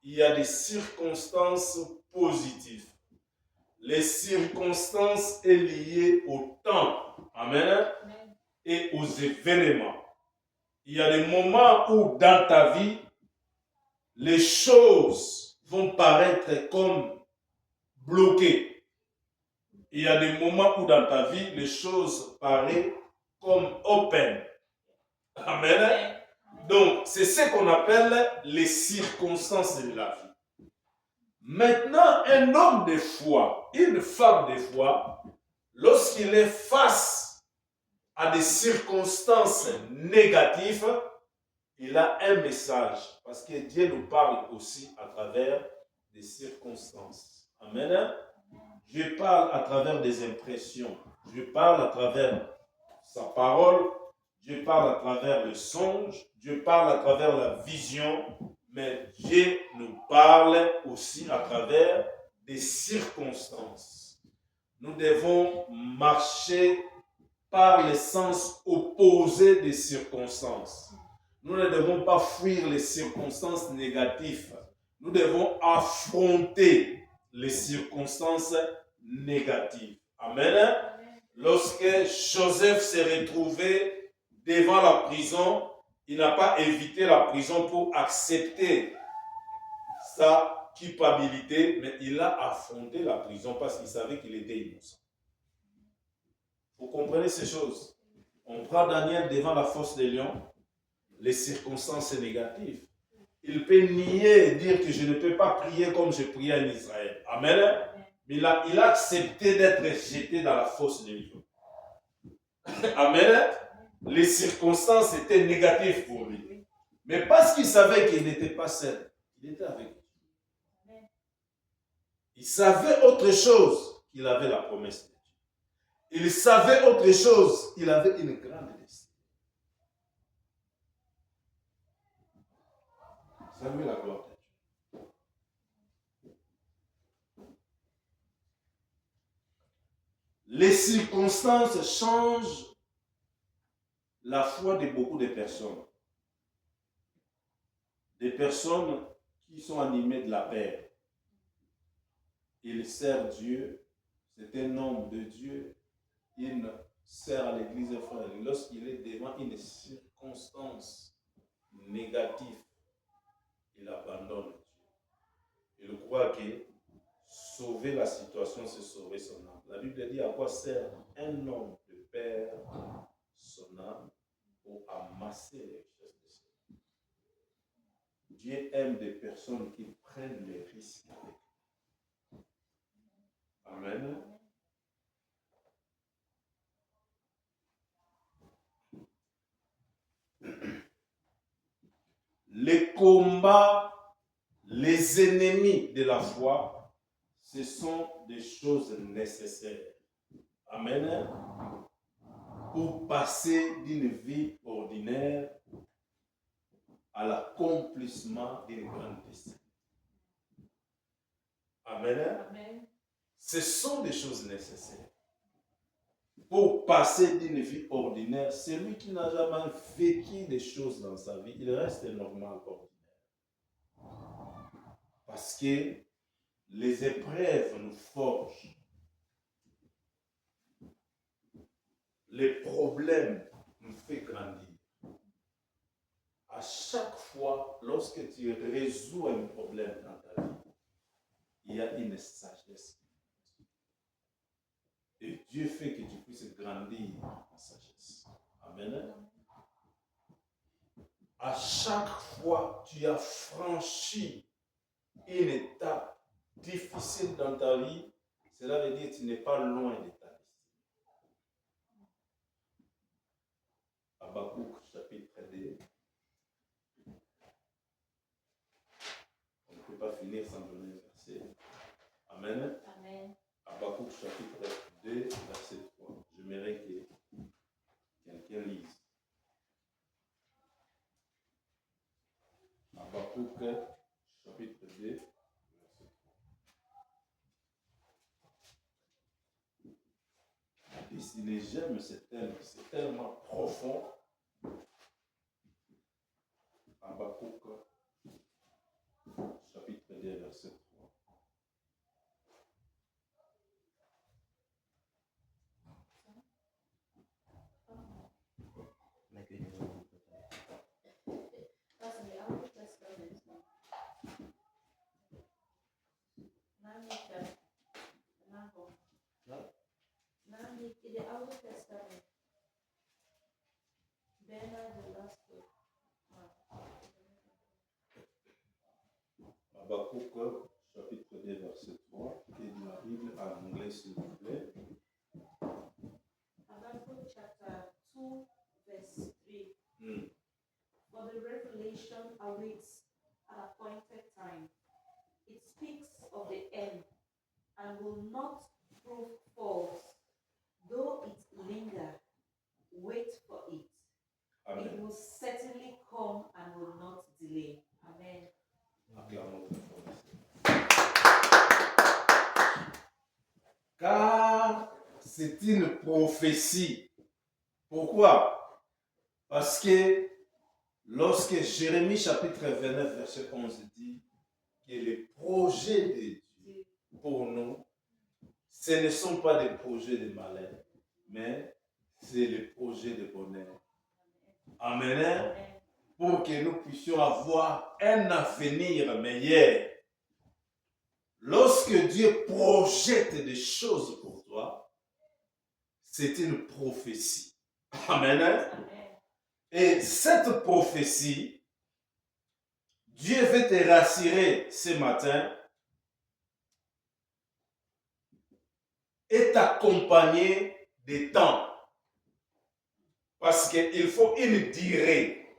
il y a des circonstances positives. Les circonstances sont liées au temps. Amen. Et aux événements. Il y a des moments où dans ta vie, les choses vont paraître comme bloquées. Il y a des moments où dans ta vie, les choses paraissent comme open. Amen. Donc, c'est ce qu'on appelle les circonstances de la vie. Maintenant, un homme de foi, une femme de foi, lorsqu'il est face à des circonstances négatives, il a un message. Parce que Dieu nous parle aussi à travers des circonstances. Amen. Je parle à travers des impressions. Je parle à travers sa parole. Je parle à travers le songe. Je parle à travers la vision. Mais Dieu nous parle aussi à travers des circonstances. Nous devons marcher par le sens opposé des circonstances. Nous ne devons pas fuir les circonstances négatives. Nous devons affronter les circonstances négatives. Amen. lorsque Joseph s'est retrouvé devant la prison, il n'a pas évité la prison pour accepter sa culpabilité, mais il a affronté la prison parce qu'il savait qu'il était innocent. Vous comprenez ces choses? On prend Daniel devant la fosse des lions, les circonstances sont négatives. Il peut nier et dire que je ne peux pas prier comme je priais en Israël. Amen. Mais il a accepté d'être jeté dans la fosse des lions. Amen. Les circonstances étaient négatives pour lui. Mais parce qu'il savait qu'il n'était pas seul, il était avec Dieu. Il savait autre chose qu'il avait la promesse de Dieu. Il savait autre chose, il avait une grande destinée. Salut la gloire de Dieu. Les circonstances changent la foi de beaucoup de personnes. Des personnes qui sont animées de la paix. Il sert Dieu, c'est un homme de Dieu, il sert à l'église frère. Lorsqu'il est devant une circonstance négative, il abandonne Dieu. Il croit que sauver la situation, c'est sauver son âme. La Bible dit à quoi sert un homme de perdre son âme pour amasser les richesses de son âme. Dieu aime des personnes qui prennent les risques avec lui. Amen. Les combats, les ennemis de la foi, ce sont des choses nécessaires. Amen. Pour passer d'une vie ordinaire à l'accomplissement d'une grande destinée. Amen. Amen. Ce sont des choses nécessaires. Pour passer d'une vie ordinaire, celui qui n'a jamais vécu des choses dans sa vie, il reste normal ordinaire. Parce que les épreuves nous forgent. Les problèmes nous font grandir. À chaque fois, lorsque tu résous un problème dans ta vie, il y a une sagesse. Et Dieu fait que tu puisses grandir en sagesse. Amen. À chaque fois, tu as franchi une étape difficile dans ta vie, cela veut dire que tu n'es pas loin de ta destinée. Habakkuk chapitre 2. On ne peut pas finir sans donner un verset. Amen. Amen. Habakkuk chapitre 2, verset 3. J'aimerais que quelqu'un lise. Habakkuk chapitre 2, verset 3. La destinée, j'aime ce thème, c'est tellement profond. Habakkuk chapitre 2, verset 3. That's in the Old Testament. In the Old Testament. Bernard the last book. Habakkuk chapitre 2, verset 3. Et de la Bible en anglais, s'il vous plaît. Habakkuk chapter 2, verse 3. For the revelation awaits an appointed time. It speaks of the end and will not prove false. Though it linger, wait for it. Amen. It will certainly come and will not delay. Amen. Acclamons très fort. Car c'est une prophétie. Pourquoi? Parce que lorsque Jérémie chapitre 29 verset 11 dit que les projets de Dieu pour nous, ce ne sont pas des projets de malheur, mais c'est le projet de bonheur. Amen. Pour que nous puissions avoir un avenir meilleur. Lorsque Dieu projette des choses pour toi, c'est une prophétie. Amen. Et cette prophétie, Dieu veut te rassurer ce matin et t'accompagner des temps. Parce qu'il faut une durée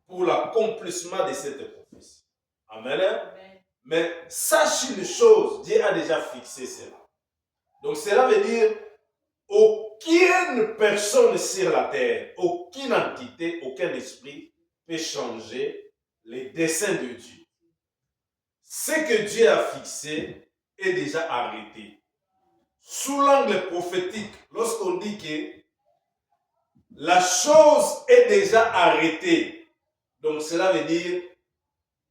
pour l'accomplissement de cette prophétie. Amen. Mais sache une chose, Dieu a déjà fixé cela. Donc cela veut dire aucune personne sur la terre, aucune entité, aucun esprit peut changer les desseins de Dieu. Ce que Dieu a fixé est déjà arrêté. Sous l'angle prophétique, lorsqu'on dit que la chose est déjà arrêtée, donc cela veut dire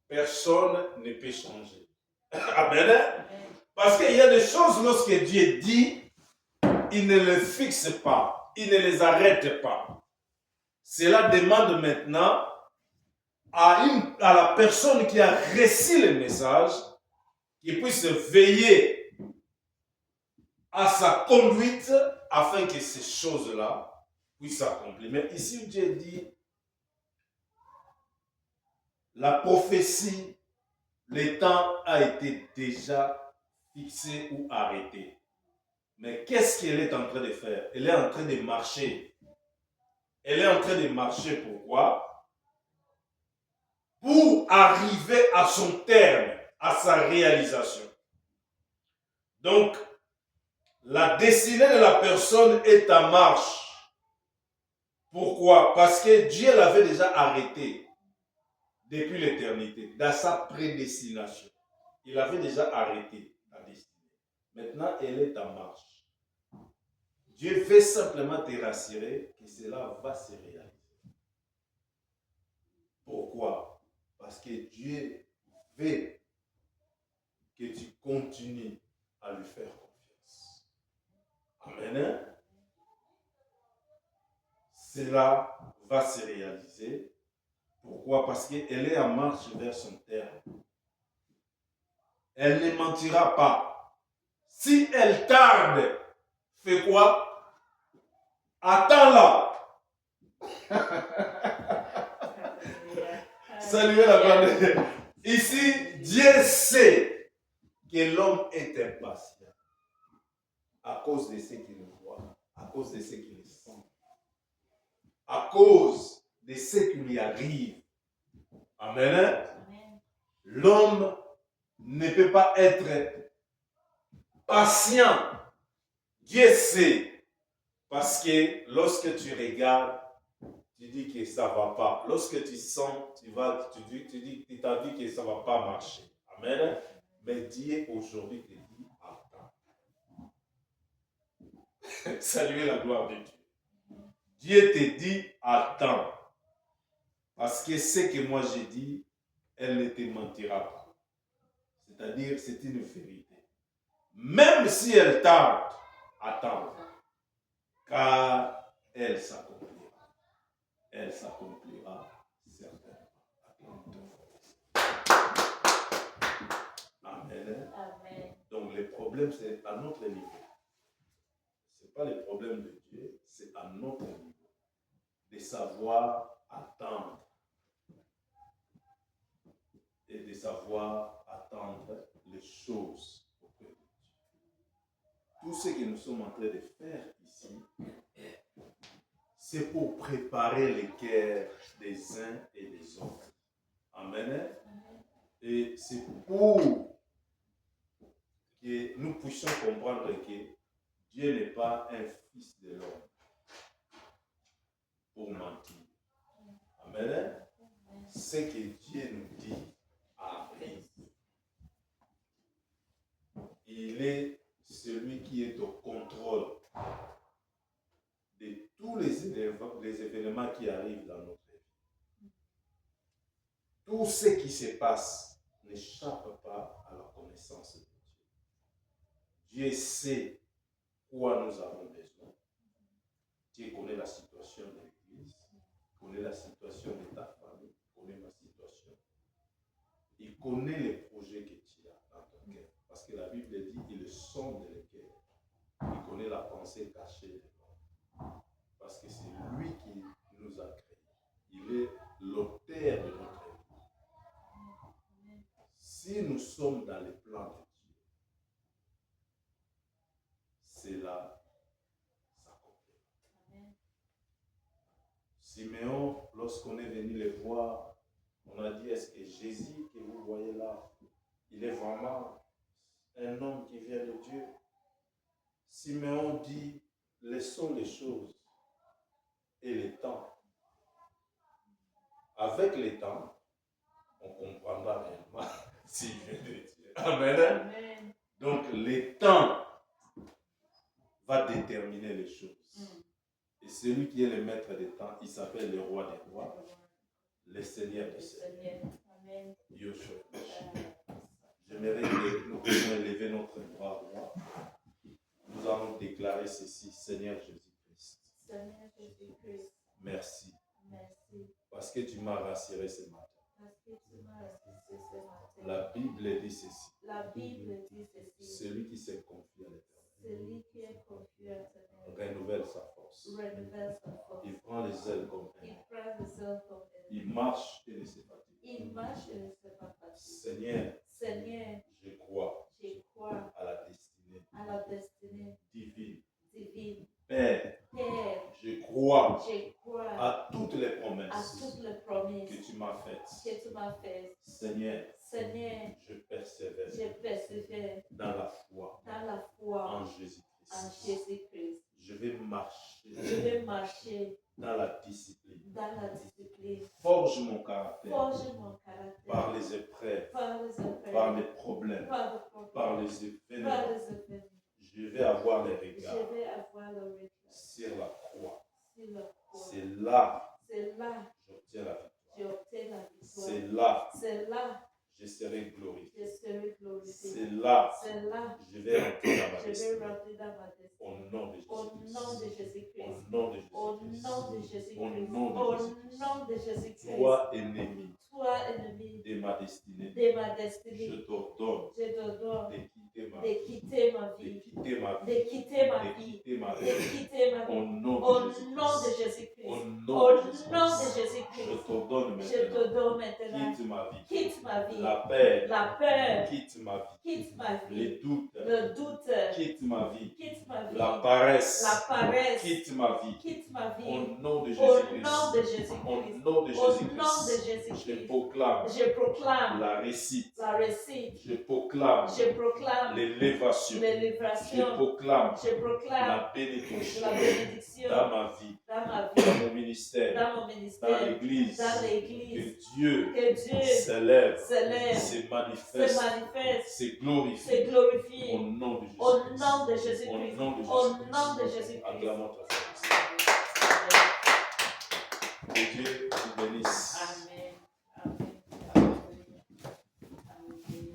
personne ne peut changer. Amen. Parce qu'il y a des choses, lorsque Dieu dit, il ne les fixe pas, il ne les arrête pas. Cela demande maintenant à la personne qui a reçu le message qu'il puisse veiller à sa conduite afin que ces choses-là puissent s'accomplir. Mais ici, Dieu dit, la prophétie, le temps a été déjà fixé ou arrêté. Mais qu'est-ce qu'elle est en train de faire? Elle est en train de marcher. Elle est en train de marcher, pourquoi? Pour arriver à son terme, à sa réalisation. Donc, la destinée de la personne est en marche. Pourquoi? Parce que Dieu l'avait déjà arrêté depuis l'éternité, dans sa prédestination. Il avait déjà arrêté la destinée. Maintenant, elle est en marche. Dieu veut simplement te rassurer que cela va se réaliser. Pourquoi? Parce que Dieu veut que tu continues à lui faire confiance. Amen. Cela va se réaliser. Pourquoi? Parce qu'elle est en marche vers son terme. Elle ne mentira pas. Si elle tarde, fais quoi? Attends-la. Saluez la grande. Ici, Dieu sait que l'homme est impatient à cause de ce qu'il voit, à cause de ce qu'il sent, à cause de ce qui lui arrive. Amen. L'homme ne peut pas être patient. Dieu sait. Parce que lorsque tu regardes, tu dis que ça ne va pas. Lorsque tu sens, tu t'as dit que ça ne va pas marcher. Amen. Mais Dieu aujourd'hui te dit, attends. Saluez la gloire de Dieu. Dieu te dit, attends. Parce que ce que moi j'ai dit, elle ne te mentira pas. C'est-à-dire, c'est une vérité. Même si elle tarde, attends. Car elle s'accomplira. Elle s'accomplira certainement. Amen. Amen. Donc les problèmes, c'est à notre niveau. Ce n'est pas les problèmes de Dieu, c'est à notre niveau. De savoir attendre. Et de savoir attendre les choses auprès de Dieu. Tout ce que nous sommes en train de faire ici, c'est pour préparer les cœurs des uns et des autres. Amen. Et c'est pour que nous puissions comprendre que Dieu n'est pas un fils de l'homme pour mentir. Amen. Ce que Dieu nous dit arrive. Il est celui qui est au contrôle de tous les événements qui arrivent dans notre vie. Tout ce qui se passe n'échappe pas à la connaissance de Dieu. Dieu sait quoi nous avons besoin. Dieu connaît la situation de l'église, connaît la situation de ta famille, connaît ma situation. Il connaît les projets que tu as dans ton cœur. Parce que la Bible dit qu'il sonde le cœur. Il connaît la pensée cachée de l'homme. Parce que c'est lui qui nous a créés. Il est l'auteur de notre vie. Si nous sommes dans le plan de Dieu, c'est là ça compte. Siméon, lorsqu'on est venu le voir, on a dit, est-ce que Jésus que vous voyez là, il est vraiment un homme qui vient de Dieu? Siméon dit, laissons les choses et le temps. Avec le temps, on comprendra réellement s'il vient de Dieu. Amen. Amen. Donc, le temps va déterminer les choses. Et celui qui est le maître des temps, il s'appelle le roi des rois, le Seigneur des seigneurs. Amen. J'aimerais que nous puissions élever notre bras droit. Nous allons déclarer ceci, Seigneur Jésus-Christ. Seigneur Jésus-Christ. Merci. Merci. Parce que tu m'as rassuré ce matin. Parce que tu m'as rassuré ce matin. La Bible dit ceci. La Bible dit ceci. Celui qui s'est confié à l'Éternel. Celui qui est confié à l'Éternel. Renouvelle sa force. Renouvelle sa force. Il prend les ailes comme elle. Il prend les ailes comme elle. Il marche et ne se fatigue. Il marche et ne se fatigue. Seigneur. Seigneur. Je crois. Je crois. À la destinée. À la destinée. Divine. Divine. Père. Père. Je crois. Je crois. À toutes les promesses. À toutes les promesses. Que tu m'as faites. Que tu m'as faites. Seigneur. Seigneur. Je persévère. Je persévère. Dans la foi. Dans la foi. En Jésus-Christ. En Jésus-Christ. Je vais marcher. Je vais marcher. Dans la discipline. Dans la discipline. Forge mon caractère. Forge mon caractère. Par les épreuves. Par les épreuves. Par les problèmes. Par les événements. Par les événements. Je vais avoir les regards. Je vais avoir le regard. Sur la croix. Sur la croix. C'est là. C'est là. J'obtiens la victoire. J'obtiens la victoire. C'est là. C'est là. Je serai glorifié. Je serai glorifié. C'est là. C'est là. Je vais rentrer dans ma destinée. Je vais rentrer dans ma destinée. Au nom de Jésus-Christ. Au nom de Jésus-Christ. Au nom de Jésus-Christ. Au nom de Jésus-Christ. Au nom de Jésus-Christ. Toi, ennemi. Toi, ennemi. De ma destinée. De ma destinée. Je t'ordonne. Je t'ordonne. De quitter ma vie. De quitter ma vie. De quitter ma vie. De quitter ma vie. De quitter ma vie. Au nom de Jésus-Christ. Au nom de Jésus-Christ. Je t'ordonne maintenant. Je t'ordonne maintenant. Quitte ma vie. Quitte ma vie. La peur. La peur. Quitte ma vie. Quitte ma vie. Le doute. Le doute. Quitte ma vie. Quitte ma vie. La paresse. La paresse. Quitte ma vie. Quitte ma vie. Au nom de Jésus-Christ. Au nom de Jésus-Christ. Au nom de Jésus-Christ. Au nom de Jésus-Christ. Je proclame. Je proclame. La réussite. La réussite. Je proclame. Je proclame. L'élévation. L'élévation. Je proclame. Je proclame. La bénédiction. La bénédiction. Dans ma vie. Dans ma vie. Dans mon ministère. Dans mon ministère. Dans l'église. Dans l'église. Que Dieu s'élève. Se manifeste. Se glorifie. Au nom de Jésus-Christ. Au nom de Jésus-Christ. Au nom de Jésus-Christ. Acclame-toi.